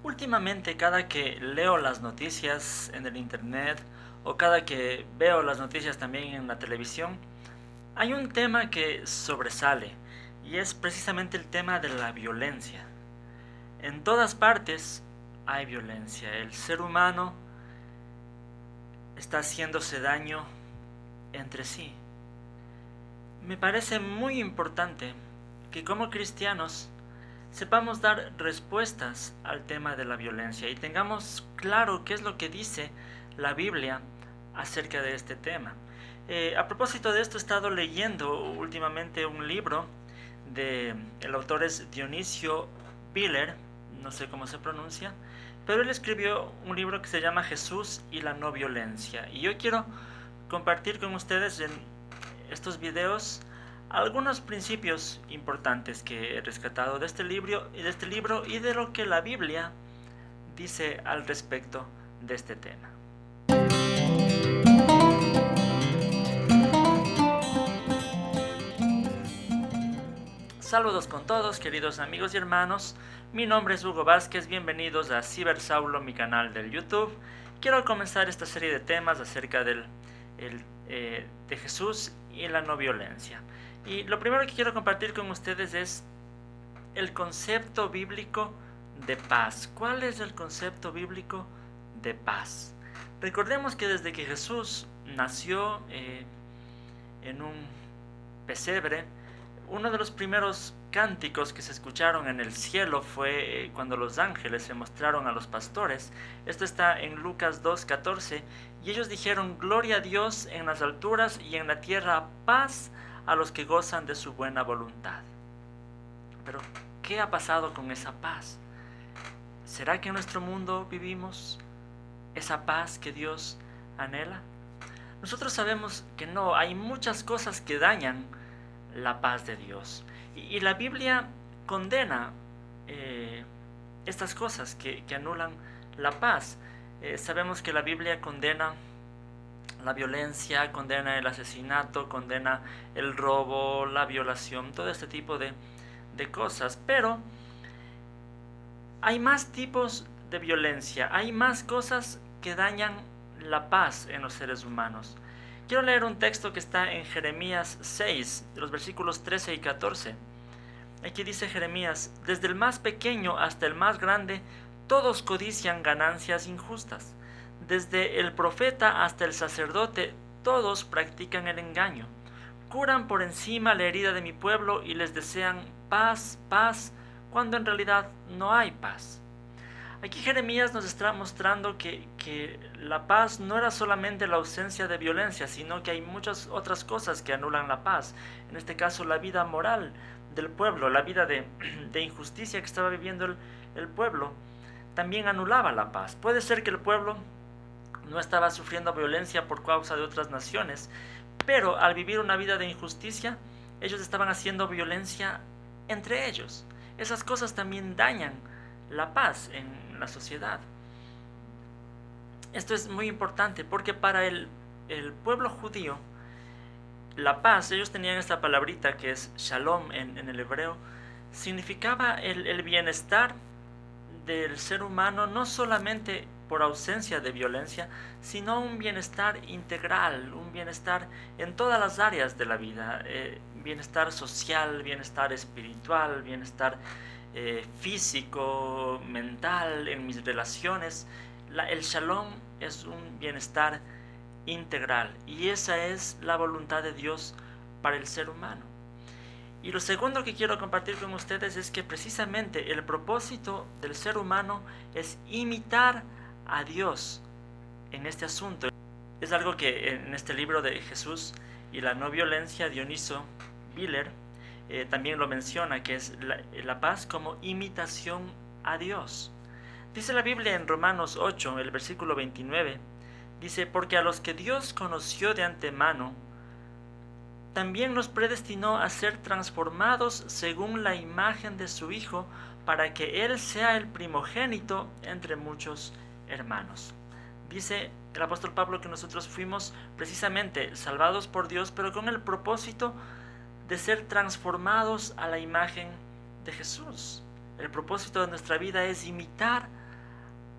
Últimamente, cada que leo las noticias en el internet o cada que veo las noticias también en la televisión, hay un tema que sobresale y es precisamente el tema de la violencia. En todas partes hay violencia. El ser humano está haciéndose daño entre sí. Me parece muy importante que como cristianos sepamos dar respuestas al tema de la violencia y tengamos claro qué es lo que dice la Biblia acerca de este tema. A propósito de esto, he estado leyendo últimamente un libro el autor es Dionisio Biller, no sé cómo se pronuncia, pero él escribió un libro que se llama Jesús y la no violencia. Y yo quiero compartir con ustedes en estos videos algunos principios importantes que he rescatado de este libro y de lo que la Biblia dice al respecto de este tema. Saludos con todos, queridos amigos y hermanos. Mi nombre es Hugo Vázquez, bienvenidos a Cibersaulo, mi canal del YouTube. Quiero comenzar esta serie de temas acerca de Jesús y la no violencia. Y lo primero que quiero compartir con ustedes es el concepto bíblico de paz. ¿Cuál es el concepto bíblico de paz? Recordemos que desde que Jesús nació en un pesebre, uno de los primeros cánticos que se escucharon en el cielo fue cuando los ángeles se mostraron a los pastores. Esto está en Lucas 2:14, y ellos dijeron: gloria a Dios en las alturas y en la tierra paz a los que gozan de su buena voluntad. Pero, ¿qué ha pasado con esa paz? ¿Será que en nuestro mundo vivimos esa paz que Dios anhela? Nosotros sabemos que no, hay muchas cosas que dañan la paz de Dios. Y la Biblia condena estas cosas que anulan la paz. Sabemos que la Biblia condena la violencia, condena el asesinato, condena el robo, la violación, todo este tipo de cosas. Pero hay más tipos de violencia, hay más cosas que dañan la paz en los seres humanos. Quiero leer un texto que está en Jeremías 6, de los versículos 13 y 14. Aquí dice Jeremías: desde el más pequeño hasta el más grande, todos codician ganancias injustas. Desde el profeta hasta el sacerdote, todos practican el engaño. Curan por encima la herida de mi pueblo y les desean paz, paz, cuando en realidad no hay paz. Aquí Jeremías nos está mostrando que la paz no era solamente la ausencia de violencia, sino que hay muchas otras cosas que anulan la paz. En este caso, la vida moral del pueblo, la vida de injusticia que estaba viviendo el pueblo, también anulaba la paz. Puede ser que el pueblo no estaba sufriendo violencia por causa de otras naciones, pero al vivir una vida de injusticia, ellos estaban haciendo violencia entre ellos. Esas cosas también dañan la paz en la sociedad. Esto es muy importante porque para el pueblo judío, la paz, ellos tenían esta palabrita que es shalom en el hebreo, significaba el bienestar del ser humano, no solamente por ausencia de violencia, sino un bienestar integral, un bienestar en todas las áreas de la vida, bienestar social, bienestar espiritual, bienestar físico, mental, en mis relaciones. El shalom es un bienestar integral y esa es la voluntad de Dios para el ser humano. Y lo segundo que quiero compartir con ustedes es que precisamente el propósito del ser humano es imitar a Dios en este asunto. Es algo que en este libro de Jesús y la no violencia, Dionisio Biller también lo menciona, que es la paz como imitación a Dios. Dice la Biblia en Romanos 8, el versículo 29, dice: porque a los que Dios conoció de antemano, también nos predestinó a ser transformados según la imagen de su Hijo, para que Él sea el primogénito entre muchos hermanos. Dice el apóstol Pablo que nosotros fuimos precisamente salvados por Dios, pero con el propósito de ser transformados a la imagen de Jesús. El propósito de nuestra vida es imitar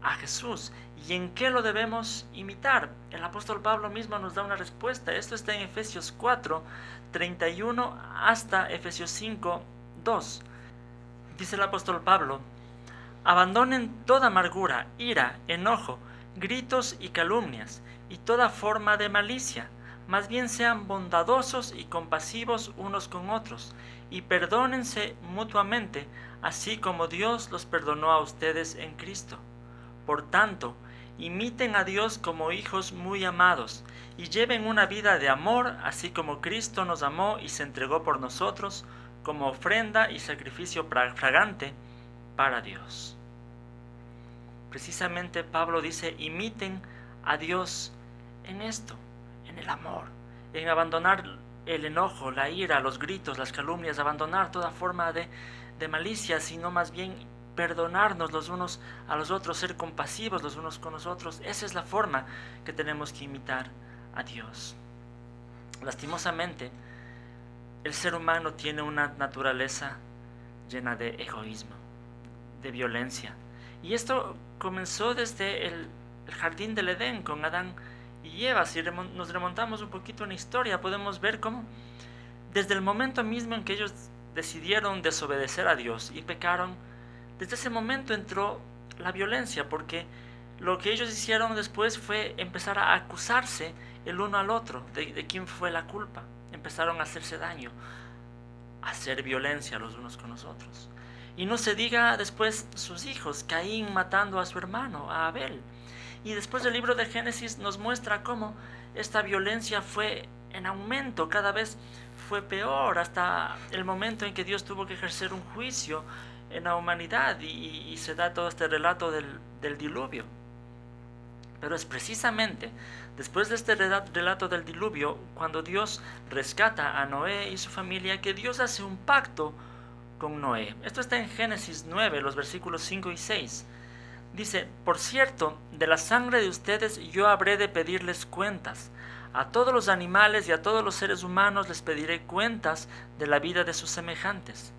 a Jesús. ¿Y en qué lo debemos imitar? El apóstol Pablo mismo nos da una respuesta. Esto está en Efesios 4, 31 hasta Efesios 5, 2. Dice el apóstol Pablo: abandonen toda amargura, ira, enojo, gritos y calumnias, y toda forma de malicia. Más bien sean bondadosos y compasivos unos con otros, y perdónense mutuamente, así como Dios los perdonó a ustedes en Cristo. Por tanto, imiten a Dios como hijos muy amados, y lleven una vida de amor, así como Cristo nos amó y se entregó por nosotros, como ofrenda y sacrificio fragante para Dios. Precisamente Pablo dice: imiten a Dios en esto, en el amor, en abandonar el enojo, la ira, los gritos, las calumnias, abandonar toda forma de malicia, sino más bien perdonarnos los unos a los otros, ser compasivos los unos con los otros. Esa es la forma que tenemos que imitar a Dios. Lastimosamente, el ser humano tiene una naturaleza llena de egoísmo, de violencia. Y esto comenzó desde el jardín del Edén con Adán y Eva. Si nos remontamos un poquito en la historia, podemos ver cómo desde el momento mismo en que ellos decidieron desobedecer a Dios y pecaron, desde ese momento entró la violencia, porque lo que ellos hicieron después fue empezar a acusarse el uno al otro de quién fue la culpa. Empezaron a hacerse daño, a hacer violencia los unos con los otros. Y no se diga después sus hijos, Caín matando a su hermano, a Abel. Y después el libro de Génesis nos muestra cómo esta violencia fue en aumento, cada vez fue peor, hasta el momento en que Dios tuvo que ejercer un juicio en la humanidad y se da todo este relato del diluvio. Pero es precisamente después de este relato del diluvio, cuando Dios rescata a Noé y su familia, que Dios hace un pacto con Noé. Esto está en Génesis 9, los versículos 5 y 6. Dice: por cierto, de la sangre de ustedes yo habré de pedirles cuentas. A todos los animales y a todos los seres humanos les pediré cuentas de la vida de sus semejantes.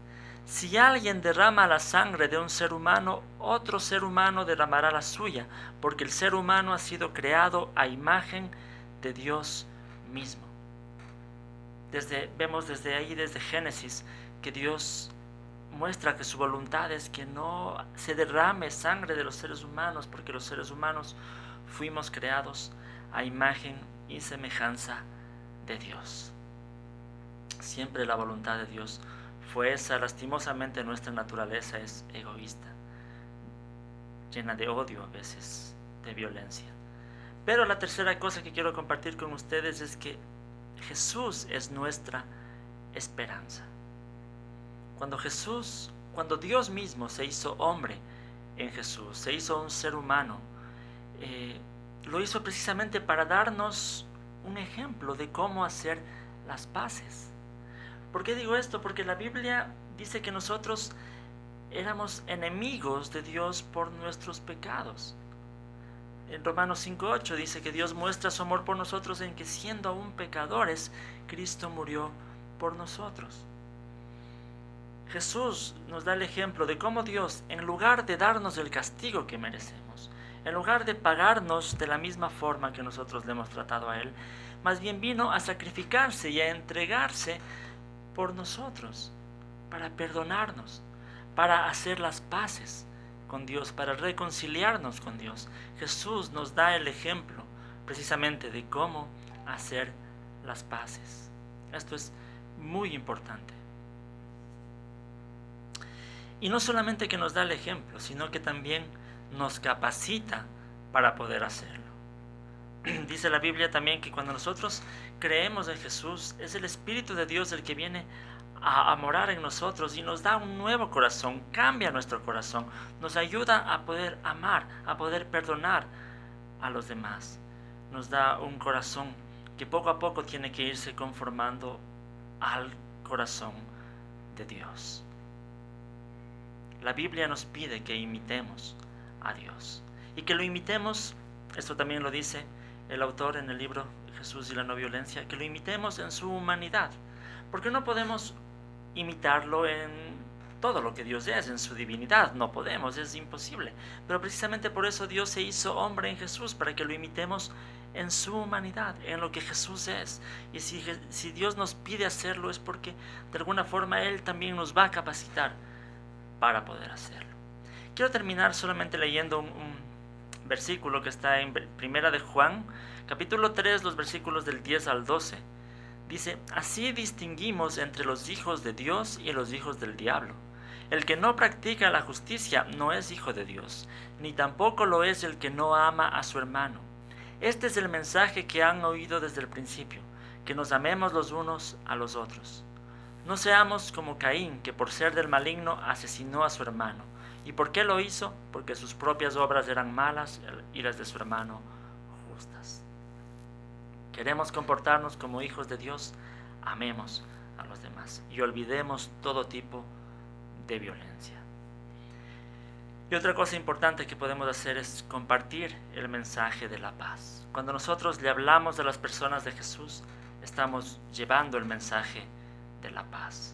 Si alguien derrama la sangre de un ser humano, otro ser humano derramará la suya, porque el ser humano ha sido creado a imagen de Dios mismo. Vemos desde ahí, desde Génesis, que Dios muestra que su voluntad es que no se derrame sangre de los seres humanos, porque los seres humanos fuimos creados a imagen y semejanza de Dios. Siempre la voluntad de Dios fue esa. Lastimosamente nuestra naturaleza es egoísta, llena de odio a veces, de violencia. Pero la tercera cosa que quiero compartir con ustedes es que Jesús es nuestra esperanza. Cuando Dios mismo se hizo hombre en Jesús, se hizo un ser humano, lo hizo precisamente para darnos un ejemplo de cómo hacer las paces. ¿Por qué digo esto? Porque la Biblia dice que nosotros éramos enemigos de Dios por nuestros pecados. En Romanos 5:8 dice que Dios muestra su amor por nosotros en que, siendo aún pecadores, Cristo murió por nosotros. Jesús nos da el ejemplo de cómo Dios, en lugar de darnos el castigo que merecemos, en lugar de pagarnos de la misma forma que nosotros le hemos tratado a Él, más bien vino a sacrificarse y a entregarse por nosotros, para perdonarnos, para hacer las paces con Dios, para reconciliarnos con Dios. Jesús nos da el ejemplo precisamente de cómo hacer las paces. Esto es muy importante. Y no solamente que nos da el ejemplo, sino que también nos capacita para poder hacerlo. Dice la Biblia también que cuando nosotros creemos en Jesús, es el Espíritu de Dios el que viene a morar en nosotros y nos da un nuevo corazón, cambia nuestro corazón, nos ayuda a poder amar, a poder perdonar a los demás. Nos da un corazón que poco a poco tiene que irse conformando al corazón de Dios. La Biblia nos pide que imitemos a Dios y que lo imitemos, esto también lo dice el autor en el libro Jesús y la no violencia, que lo imitemos en su humanidad, porque no podemos imitarlo en todo lo que Dios es en su divinidad. No podemos, es imposible. Pero precisamente por eso Dios se hizo hombre en Jesús, para que lo imitemos en su humanidad, en lo que Jesús es. Y si Dios nos pide hacerlo, es porque de alguna forma Él también nos va a capacitar para poder hacerlo. Quiero terminar solamente leyendo un versículo que está en Primera de Juan, capítulo 3, los versículos del 10 al 12. Dice: así distinguimos entre los hijos de Dios y los hijos del diablo. El que no practica la justicia no es hijo de Dios, ni tampoco lo es el que no ama a su hermano. Este es el mensaje que han oído desde el principio, que nos amemos los unos a los otros. No seamos como Caín, que por ser del maligno asesinó a su hermano. ¿Y por qué lo hizo? Porque sus propias obras eran malas y las de su hermano justas. Queremos comportarnos como hijos de Dios, amemos a los demás y olvidemos todo tipo de violencia. Y otra cosa importante que podemos hacer es compartir el mensaje de la paz. Cuando nosotros le hablamos a las personas de Jesús, estamos llevando el mensaje de la paz.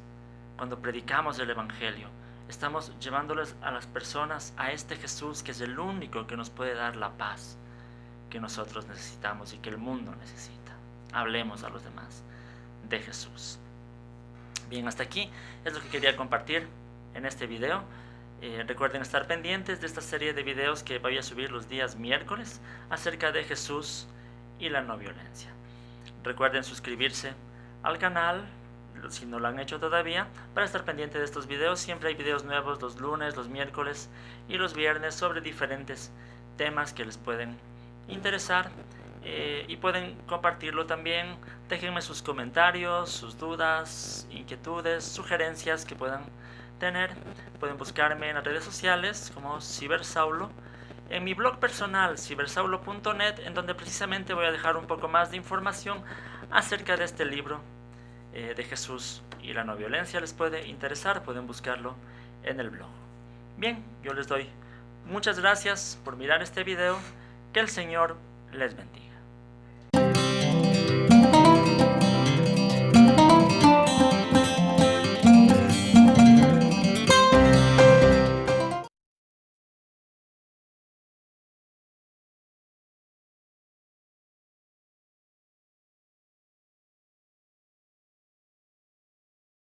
Cuando predicamos el Evangelio, estamos llevándoles a las personas a este Jesús, que es el único que nos puede dar la paz que nosotros necesitamos y que el mundo necesita. Hablemos a los demás de Jesús. Bien, hasta aquí es lo que quería compartir en este video. Recuerden estar pendientes de esta serie de videos que voy a subir los días miércoles acerca de Jesús y la no violencia. Recuerden suscribirse al canal si no lo han hecho todavía, para estar pendiente de estos videos. Siempre hay videos nuevos los lunes, los miércoles y los viernes sobre diferentes temas que les pueden interesar, y pueden compartirlo también. Déjenme sus comentarios, sus dudas, inquietudes, sugerencias que puedan tener. Pueden buscarme en las redes sociales como Cibersaulo, en mi blog personal cibersaulo.net, en donde precisamente voy a dejar un poco más de información acerca de este libro de Jesús y la no violencia. Les puede interesar, pueden buscarlo en el blog. Bien, yo les doy muchas gracias por mirar este video. Que el Señor les bendiga.